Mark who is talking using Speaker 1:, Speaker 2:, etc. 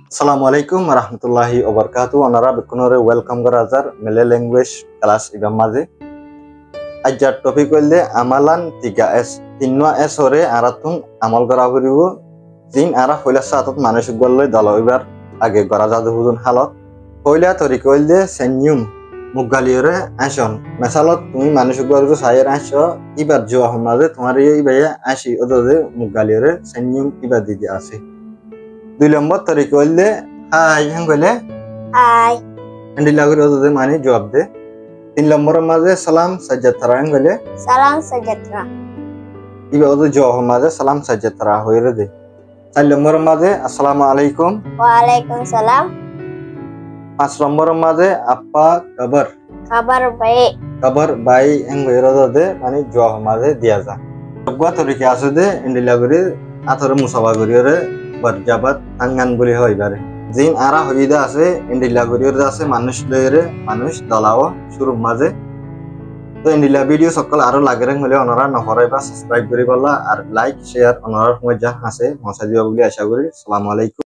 Speaker 1: Assalamualaikum warahmatullahi wabarakatuh. Onara bekunore welcome kara jar Malay language class ibam maje. Ajar topik welle amalan 3S. 3S hore aratung amal kara horibo. Jin ara hoila satot manusik golle dalo ibar age kara jadu hudun halot. Hoila torik welle senyum muggaliore ashon. Mesalot tumi manusik gollo sayer asho ibar joa homaje tomar ibaya ashi odode muggaliore senyum ibar didi ase. 2 নম্বর তরিকা হইলে high হইলে
Speaker 2: high
Speaker 1: এন্ডি লাগরে ওদের মানে জবাব দে 3 নম্বরের মাঝে সালাম সাজ্জাতরা হইলে
Speaker 2: সালাম সাজ্জাতরা
Speaker 1: ইবে ওদের জবাব মাঝে সালাম সাজ্জাতরা হইরে দে 4 নম্বরের মাঝে আসসালামু আলাইকুম
Speaker 2: ওয়া আলাইকুম সালাম
Speaker 1: 5 নম্বরের মাঝে আপা কবর
Speaker 2: খবর
Speaker 1: বাই হইরে দে মানে জবাব মাঝে দিয়া যা সবগুলা তরিকা আছে দে এন্ডি লাগরে আতরে মুসাবা করিরে berjabat tangan boleh hoy bare jin ara hoida ase indila gurior ase manush leere manush dalao shuru maje to indila video sokol aro lagereng hole onora nohorai ba subscribe kori bolla ar like share onora hoja ase mosa diba boli asha kori assalamu alaikum।